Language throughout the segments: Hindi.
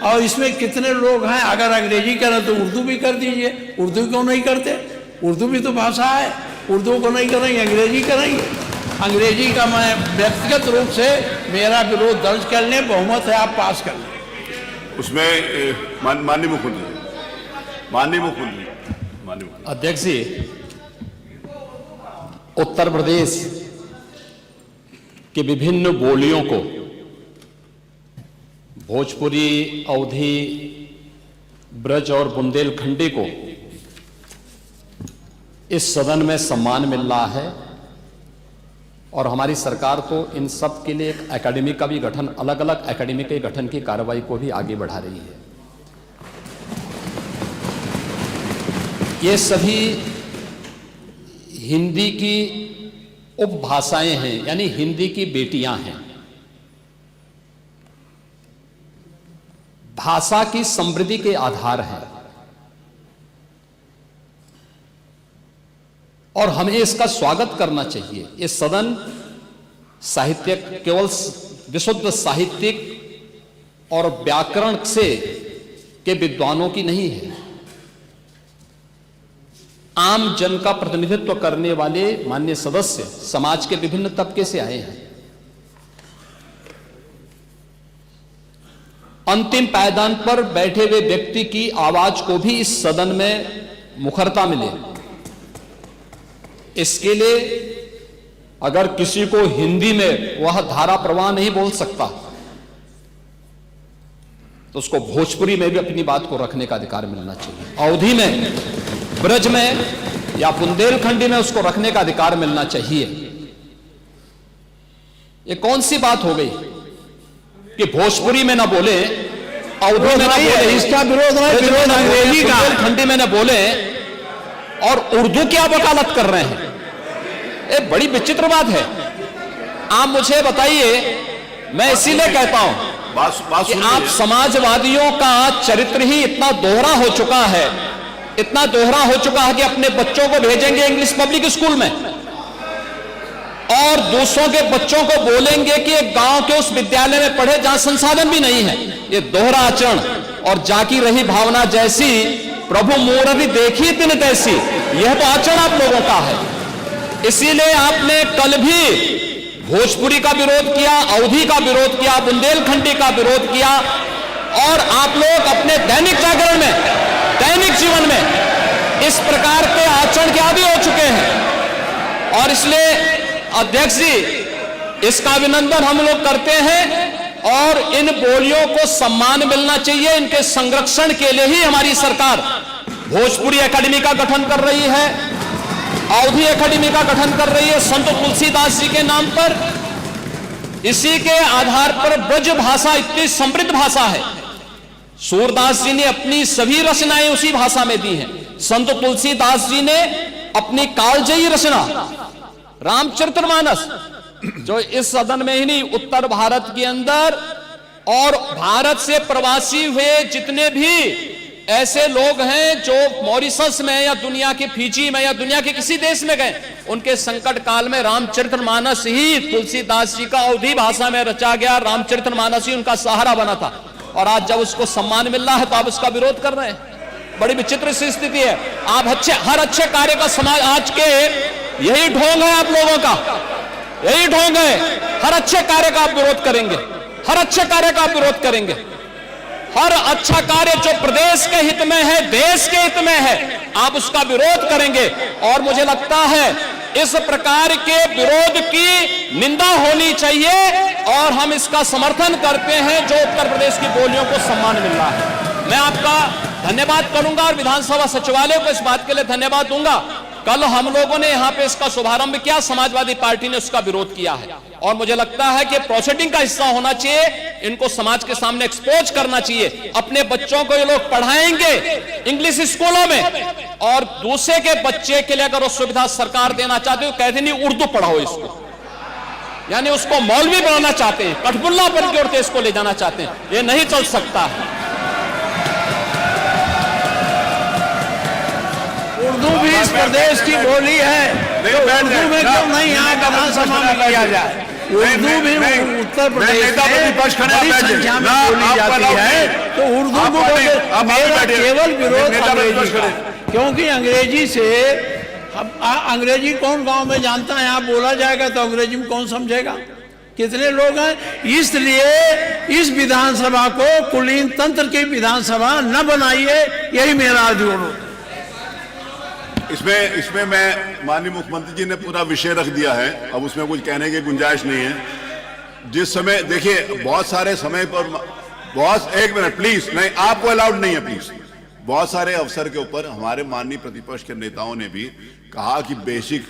और इसमें कितने लोग हैं, अगर अंग्रेजी करें तो उर्दू भी कर दीजिए। उर्दू क्यों नहीं करते? उर्दू भी तो भाषा है। उर्दू को नहीं करेंगे, अंग्रेजी करेंगे। अंग्रेजी का मैं व्यक्तिगत रूप से मेरा विरोध दर्ज कर लें, बहुमत है, आप पास कर लें। उसमें माननीय मुख्यमंत्री अध्यक्ष जी, उत्तर प्रदेश की विभिन्न बोलियों को, भोजपुरी, अवधी, ब्रज और बुंदेलखंडी को इस सदन में सम्मान मिल रहा है और हमारी सरकार तो इन सब के लिए एक एकेडमी का भी गठन, अलग अलग एकेडमी के गठन की कार्रवाई को भी आगे बढ़ा रही है। ये सभी हिंदी की उपभाषाएं हैं, यानी हिंदी की बेटियां हैं। भाषा की समृद्धि के आधार हैं और हमें इसका स्वागत करना चाहिए। ये सदन साहित्यिक, केवल विशुद्ध साहित्यिक और व्याकरण से के विद्वानों की नहीं है, आम जन का प्रतिनिधित्व करने वाले माननीय सदस्य समाज के विभिन्न तबके से आए हैं। अंतिम पायदान पर बैठे हुए व्यक्ति की आवाज को भी इस सदन में मुखरता मिले, इसके लिए अगर किसी को हिंदी में वह धारा प्रवाह नहीं बोल सकता तो उसको भोजपुरी में भी अपनी बात को रखने का अधिकार मिलना चाहिए। अवधी में, ब्रज में या बुंदेलखंडी में उसको रखने का अधिकार मिलना चाहिए। ये कौन सी बात हो गई कि भोजपुरी में ना बोले, अवधी में ना बोले, इसका विरोध अंग्रेजी का, बुंदेलखंडी में ना बोले और उर्दू की आप वकालत कर रहे हैं। ये बड़ी विचित्र बात है। आप मुझे बताइए, मैं इसीलिए कहता हूं कि आप समाजवादियों का चरित्र ही इतना दोहरा हो चुका है, इतना दोहरा हो चुका है कि अपने बच्चों को भेजेंगे इंग्लिश पब्लिक स्कूल में और दूसरों के बच्चों को बोलेंगे कि एक गांव के उस विद्यालय में पढ़े जहां संसाधन भी नहीं है। ये दोहरा आचरण और जाकी रही भावना जैसी प्रभु मूर्ति देखी तिन तैसी, यह तो आचरण आप लोगों का है। इसीलिए आपने कल भी भोजपुरी का विरोध किया, अवधी का विरोध किया, बुंदेलखंडी का विरोध किया और आप लोग अपने दैनिक जागरण में, दैनिक जीवन में इस प्रकार के आचरण के आदी हो चुके हैं। और इसलिए अध्यक्ष जी, इसका अभिनंदन हम लोग करते हैं और इन बोलियों को सम्मान मिलना चाहिए। इनके संरक्षण के लिए ही हमारी सरकार भोजपुरी एकेडमी का गठन कर रही है, अवधी एकेडमी का गठन कर रही है संत तुलसीदास जी के नाम पर। इसी के आधार पर ब्रज भाषा इतनी समृद्ध भाषा है। सूरदास जी ने अपनी सभी रचनाएं उसी भाषा में दी हैं। संत तुलसीदास जी ने अपनी कालजयी रचना रामचरितमानस, जो इस सदन में ही नहीं, उत्तर भारत के अंदर और भारत से प्रवासी हुए जितने भी ऐसे लोग हैं जो मॉरिशस में या दुनिया के फिजी में या दुनिया के किसी देश में गए, उनके संकट काल में रामचरितमानस ही तुलसीदास जी का अवधी भाषा में रचा गया रामचरितमानस ही उनका सहारा बना था। और आज जब उसको सम्मान मिल रहा है तो आप उसका विरोध कर रहे हैं। बड़ी विचित्र सी स्थिति है। आप हर अच्छे कार्य का समाज, आज के यही ढोंग है आप लोगों का, यही ढोंग है। हर अच्छे कार्य का आप विरोध करेंगे, हर अच्छे कार्य का आप विरोध करेंगे। हर अच्छा कार्य जो प्रदेश के हित में है, देश के हित में है, आप उसका विरोध करेंगे। और मुझे लगता है इस प्रकार के विरोध की निंदा होनी चाहिए और हम इसका समर्थन करते हैं जो उत्तर प्रदेश की बोलियों को सम्मान मिल रहा है। मैं आपका धन्यवाद करूंगा और विधानसभा सचिवालय को इस बात के लिए धन्यवाद दूंगा। कल हम लोगों ने यहां पे इसका शुभारंभ किया, समाजवादी पार्टी ने उसका विरोध किया है और मुझे लगता है कि प्रोसीडिंग का हिस्सा होना चाहिए। इनको समाज के सामने एक्सपोज करना चाहिए। अपने बच्चों को ये लोग पढ़ाएंगे इंग्लिश स्कूलों में और दूसरे के बच्चे के लिए अगर वो सुविधा सरकार देना चाहते हो, कहते नहीं उर्दू पढ़ाओ इसको, यानी उसको मौलवी बनाना चाहते हैं, कठपुल्ला पर की ओर से इसको ले जाना चाहते हैं। ये नहीं चल सकता है। उर्दू भी इस प्रदेश की बोली है, तो उर्दू में क्यों नहीं यहाँ विधानसभा में किया जाए? उर्दू भी उत्तर प्रदेश नेता में प्रतिपक्ष खड़े आप बड़ी बैठिए। संख्या में ना, बोली आपका जाती अलाउड है, नहीं। तो उर्दू आप को बैठिए, आप मेरा बैठिए। केवल विरोध नेता अंग्रेजी प्रतिपक्ष का, खड़े। क्योंकि अंग्रेजी से अंग्रेजी कौन गांव में जानता है, यहाँ बोला जाएगा तो अंग्रेजी में कौन समझेगा, कितने लोग हैं। इसलिए इस विधानसभा को कुलीन तंत्र की विधानसभा न बनाइए, यही मेरा अनुरोध है। इसमें मैं माननीय मुख्यमंत्री जी ने पूरा विषय रख दिया है, अब उसमें कुछ कहने की गुंजाइश नहीं है। जिस समय देखिए बहुत सारे समय पर बहुत, एक मिनट प्लीज, नहीं आपको अलाउड नहीं है प्लीज। बहुत सारे अवसर के ऊपर हमारे माननीय प्रतिपक्ष के नेताओं ने भी कहा कि बेसिक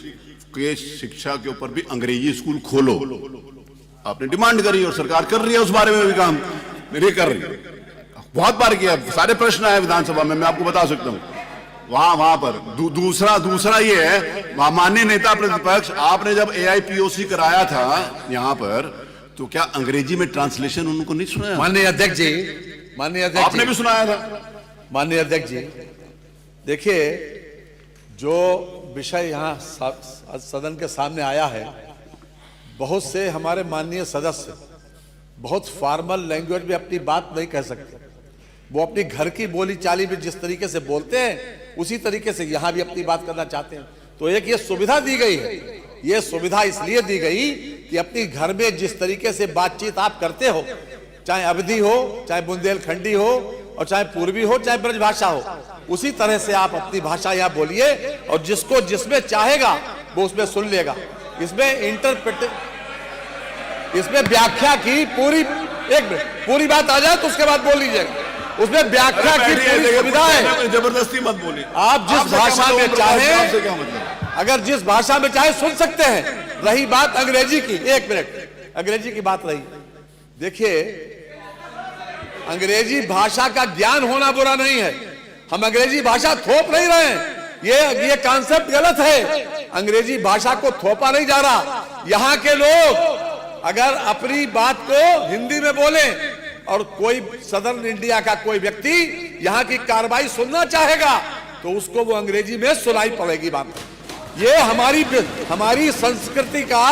के शिक्षा के ऊपर भी अंग्रेजी स्कूल खोलो, आपने डिमांड करी और सरकार कर रही है उस बारे में भी काम नहीं कर रही है। बहुत बार किया, सारे प्रश्न आए विधानसभा में, मैं आपको बता सकता हूं वहां पर। दूसरा ये है, माननीय नेता प्रतिपक्ष, आपने जब AIPOC कराया था यहां पर, तो क्या अंग्रेजी में ट्रांसलेशन उनको नहीं सुनाया? माननीय अध्यक्ष जी, आपने भी सुनाया था। माननीय अध्यक्ष जी, देखिए जो विषय यहाँ सदन के सामने आया है, बहुत से हमारे माननीय सदस्य बहुत फॉर्मल लैंग्वेज में अपनी बात नहीं कह सकते। वो अपनी घर की बोली चाली में जिस तरीके से बोलते हैं उसी तरीके से यहाँ भी अपनी बात करना चाहते हैं। तो एक ये सुविधा दी गई है, ये सुविधा इसलिए दी गई कि अपनी घर में जिस तरीके से बातचीत आप करते हो, चाहे अवधी हो, चाहे बुंदेलखंडी हो, और चाहे पूर्वी हो, चाहे ब्रजभाषा हो, उसी तरह से आप अपनी भाषा यहाँ बोलिए और जिसको जिसमें चाहेगा वो उसमें सुन लेगा। इसमें व्याख्या की पूरी, एक मिनट, पूरी बात आ जाए तो उसके बाद बोल लीजिएगा। उसमें व्याख्या की पूरी सुविधा है, जबरदस्ती मत बोलिए। आप जिस भाषा में चाहे, अगर जिस भाषा में चाहे सुन सकते हैं। रही बात अंग्रेजी की, एक मिनट, अंग्रेजी की बात रही, देखिए अंग्रेजी भाषा का ज्ञान होना बुरा नहीं है, हम अंग्रेजी भाषा थोप नहीं रहे हैं, ये कॉन्सेप्ट गलत है। अंग्रेजी भाषा को थोपा नहीं जा रहा। यहाँ के लोग अगर अपनी बात को हिंदी में बोले और कोई सदर्न इंडिया का कोई व्यक्ति यहाँ की कार्रवाई सुनना चाहेगा तो उसको वो अंग्रेजी में सुनाई पड़ेगी बात। ये हमारी संस्कृति का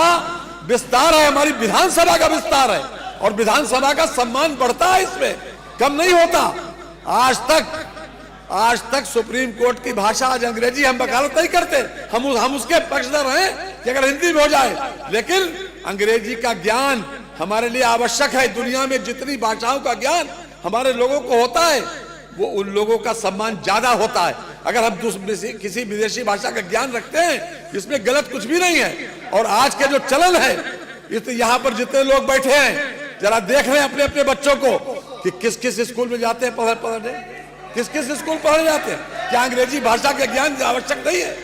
विस्तार है, हमारी विधानसभा का विस्तार है, और विधानसभा का सम्मान बढ़ता है, इसमें कम नहीं होता। आज तक सुप्रीम कोर्ट की भाषा आज अंग्रेजी, हम वकालत नहीं करते, हम उसके पक्षधर हैं कि अगर हिंदी में हो जाए, लेकिन अंग्रेजी का ज्ञान हमारे लिए आवश्यक है। दुनिया में जितनी भाषाओं का ज्ञान हमारे लोगों को होता है, वो उन लोगों का सम्मान ज्यादा होता है। अगर हम किसी विदेशी भाषा का ज्ञान रखते हैं, इसमें गलत कुछ भी नहीं है। और आज के जो चलन है, यहाँ पर जितने लोग बैठे हैं, जरा देख रहे हैं अपने अपने बच्चों को कि किस किस स्कूल में जाते हैं पढ़ने, किस किस स्कूल पढ़ने जाते हैं। क्या अंग्रेजी भाषा का ज्ञान आवश्यक नहीं है?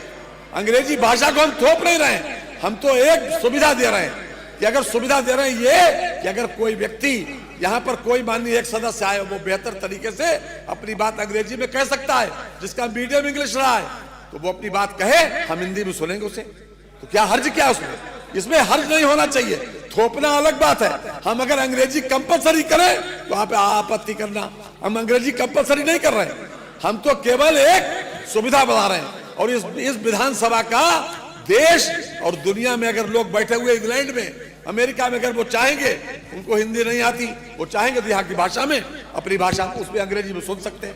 अंग्रेजी भाषा को हम थोप नहीं रहे हैं, हम तो एक सुविधा दे रहे हैं कि अगर सुविधा दे रहे हैं ये कि अगर कोई व्यक्ति यहाँ पर कोई माननीय एक सदस्य आए, वो बेहतर तरीके से अपनी बात अंग्रेजी में कह सकता है, जिसका मीडियम इंग्लिश रहा है, तो वो अपनी बात कहे, हम हिंदी में सुनेंगे उसे। तो क्या हर्ज क्या उसमें? इसमें हर्ज नहीं होना चाहिए। थोपना अलग बात है। हम अगर अंग्रेजी कंपलसरी करें तो आप आपत्ति करना, हम अंग्रेजी कंपलसरी नहीं कर रहे हैं, हम तो केवल एक सुविधा बना रहे हैं। और इस विधानसभा का देश और दुनिया में अगर लोग बैठे हुए इंग्लैंड में, अमेरिका में, अगर वो चाहेंगे, उनको हिंदी नहीं आती, वो चाहेंगे तो यहाँ की भाषा में, अपनी भाषा उसमें अंग्रेजी में सुन सकते हैं।